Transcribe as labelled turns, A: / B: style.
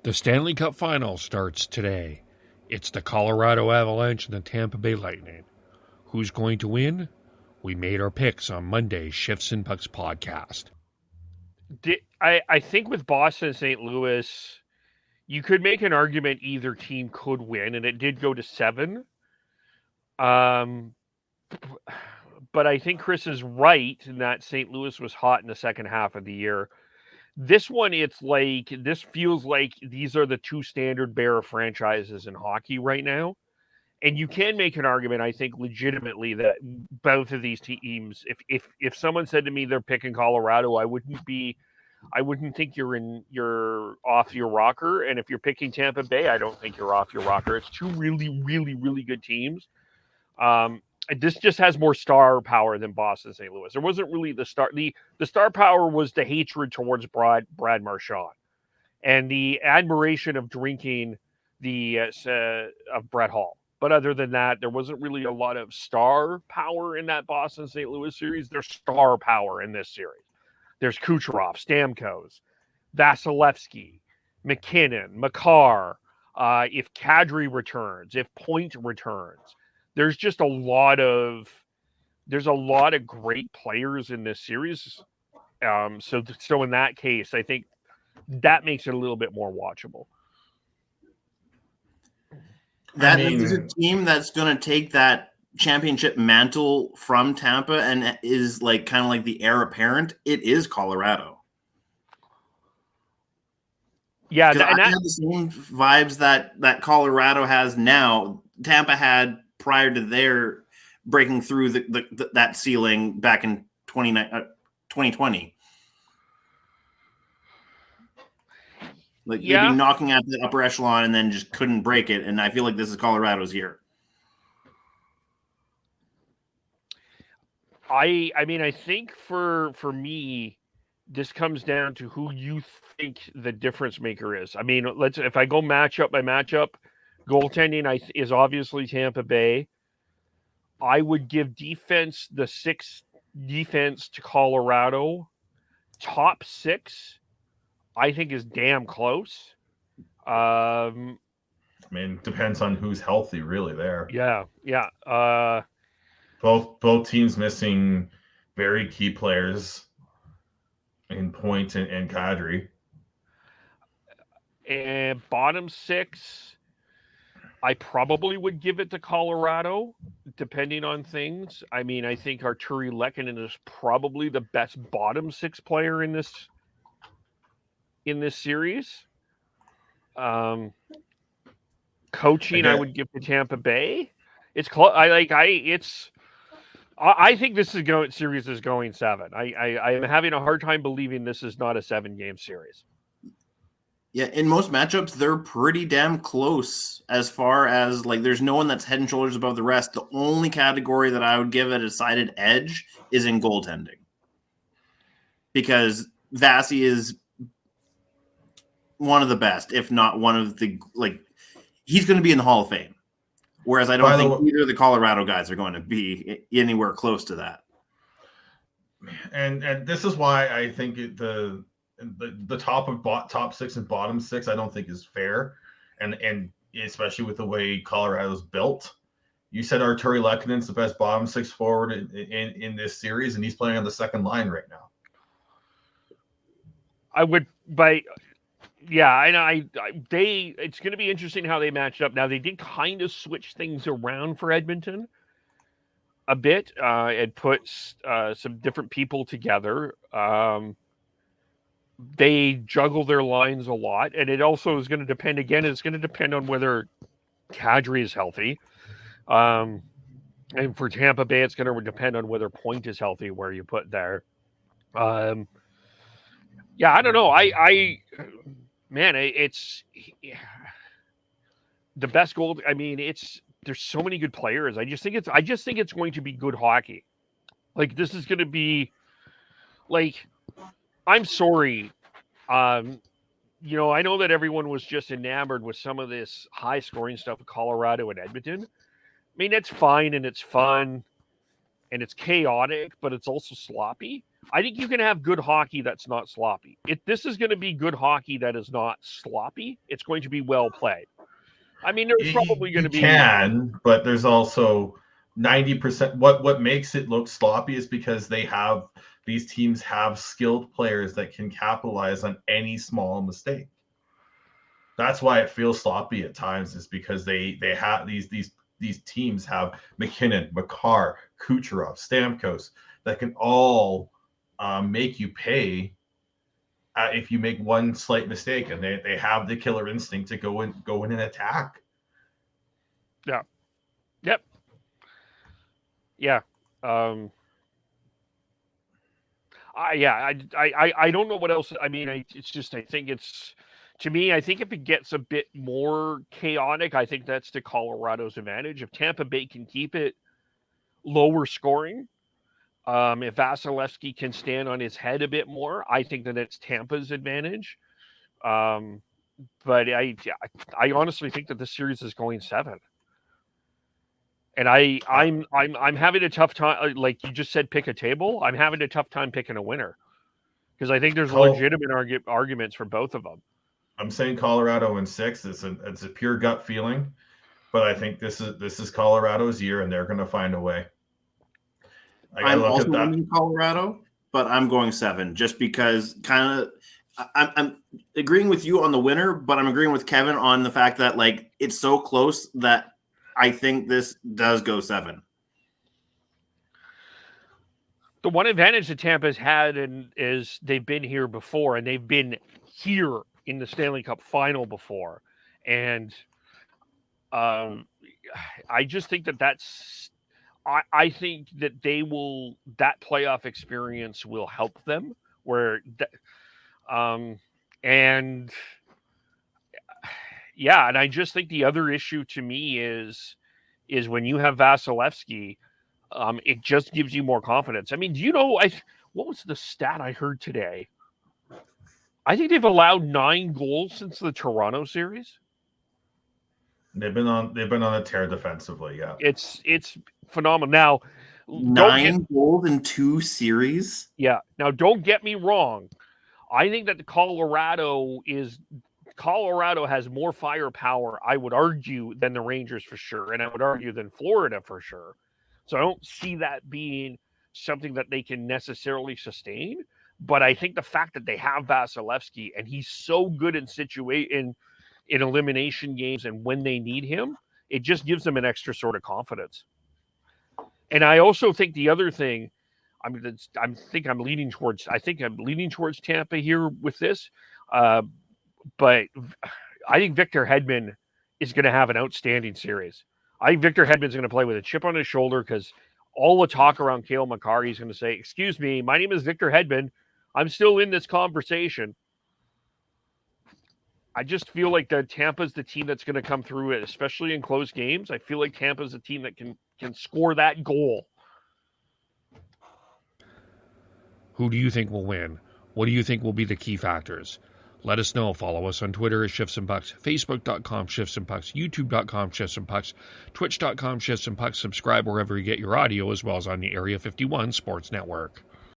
A: The Stanley Cup Final starts today. It's the Colorado Avalanche and the Tampa Bay Lightning. Who's going to win? We made our picks on Monday's Shifts and Pucks podcast.
B: I think with Boston and St. Louis, you could make an argument either team could win, and it did go to 7. But I think Chris is right in that St. Louis was hot in the second half of the year. This one, this feels like these are the two standard bearer franchises in hockey right now. And you can make an argument, I think, legitimately that both of these teams, if someone said to me they're picking Colorado, I wouldn't think you're off your rocker. And if you're picking Tampa Bay, I don't think you're off your rocker. It's two really, really, really good teams. This just has more star power than Boston St. Louis. There wasn't really the star. The star power was the hatred towards Brad Marchand and the admiration of drinking of Brett Hall. But other than that, there wasn't really a lot of star power in that Boston St. Louis series. There's star power in this series. There's Kucherov, Stamkos, Vasilevsky, McKinnon, Makar. If Kadri returns, if Point returns. There's just a lot of great players in this series. So in that case, I think that makes it a little bit more watchable.
C: That is a team that's going to take that championship mantle from Tampa and is kind of like the heir apparent. It is Colorado.
B: Yeah,
C: I had the same vibes that Colorado has now. Tampa had prior to their breaking through that ceiling back in 2020. They'd be knocking at the upper echelon and then just couldn't break it. And I feel like this is Colorado's year.
B: I mean, I think for me, this comes down to who you think the difference maker is. I mean, if I go matchup by matchup, goaltending is obviously Tampa Bay. I would give defense the 6th defense to Colorado. Top 6, I think, is damn close.
D: I mean, depends on who's healthy, really. There.
B: Yeah.
D: Both teams missing very key players in Point and Kadri.
B: And bottom 6, I probably would give it to Colorado, depending on things. I mean, I think Arturi Lehkonen is probably the best bottom 6 player in this series. Coaching, I would give to Tampa Bay. It's close. I think this series is going 7. I am having a hard time believing this is not a 7-game series.
C: Yeah, in most matchups, they're pretty damn close as far as there's no one that's head and shoulders above the rest. The only category that I would give a decided edge is in goaltending. Because Vasi is one of the best, if not one of the, he's going to be in the Hall of Fame. Whereas I don't think either of the Colorado guys are going to be anywhere close to that.
D: And this is why I think the top 6 and bottom 6 I don't think is fair, and especially with the way Colorado's built. You said Arturi Lehkonen's the best bottom 6 forward in this series, and he's playing on the second line right now.
B: It's going to be interesting how they matched up. Now, they did kind of switch things around for Edmonton a bit and put some different people together. They juggle their lines a lot, and it also is going to depend. Again, it's going to depend on whether Kadri is healthy. And for Tampa Bay, it's going to depend on whether Point is healthy, where you put there. I don't know. It's the best goal. I mean, there's so many good players. I just think it's going to be good hockey. This is going to be I'm sorry. I know that everyone was just enamored with some of this high scoring stuff in Colorado and Edmonton. I mean, it's fine and it's fun and it's chaotic, but it's also sloppy. I think you can have good hockey that's not sloppy. This is going to be good hockey that is not sloppy. It's going to be well played. I mean, there's probably going to be...
D: but there's also 90%. What makes it look sloppy is because these teams have skilled players that can capitalize on any small mistake. That's why it feels sloppy at times, is because they have these teams have McKinnon, Makar, Kucherov, Stamkos that can all make you pay if you make one slight mistake, and they have the killer instinct to go in and attack.
B: Yeah. Yep. Yeah. I don't know what else. I mean, I think if it gets a bit more chaotic, I think that's to Colorado's advantage. If Tampa Bay can keep it lower scoring, if Vasilevsky can stand on his head a bit more, I think that it's Tampa's advantage. But I honestly think that the series is going 7. And I'm having a tough time. Like you just said, pick a table. I'm having a tough time picking a winner, because I think there's legitimate arguments for both of them.
D: I'm saying Colorado in 6. It's a pure gut feeling, but I think this is Colorado's year, and they're going to find a way.
C: I'm also in Colorado, but I'm going 7 just because I'm agreeing with you on the winner, but I'm agreeing with Kevin on the fact that like it's so close that I think this does go 7.
B: The one advantage that Tampa's had is they've been here before, and they've been here in the Stanley Cup final before. And I just think I think that that playoff experience will help them and I just think the other issue to me is when you have Vasilevsky, it just gives you more confidence. I mean, do you know what was the stat I heard today? I think they've allowed 9 goals since the Toronto series.
D: They've been on a tear defensively. Yeah,
B: it's phenomenal. Now,
C: 9 goals in 2 series.
B: Yeah. Now, don't get me wrong. I think that Colorado has more firepower, I would argue, than the Rangers for sure, and I would argue than Florida for sure. So I don't see that being something that they can necessarily sustain. But I think the fact that they have Vasilevsky, and he's so good in elimination games and when they need him, it just gives them an extra sort of confidence. And I also think the other thing, I think I'm leaning towards Tampa here with this. But I think Victor Hedman is going to have an outstanding series. I think Victor Hedman's going to play with a chip on his shoulder, because all the talk around Cale Makar, he's going to say, "Excuse me, my name is Victor Hedman. I'm still in this conversation." I just feel like Tampa's the team that's going to come through it, especially in close games. I feel like Tampa's the team that can score that goal.
A: Who do you think will win? What do you think will be the key factors? Let us know. Follow us on Twitter at Shifts and Pucks, Facebook.com Shifts and Pucks, YouTube.com Shifts and Pucks, Twitch.com Shifts and Pucks. Subscribe wherever you get your audio, as well as on the Area 51 Sports Network.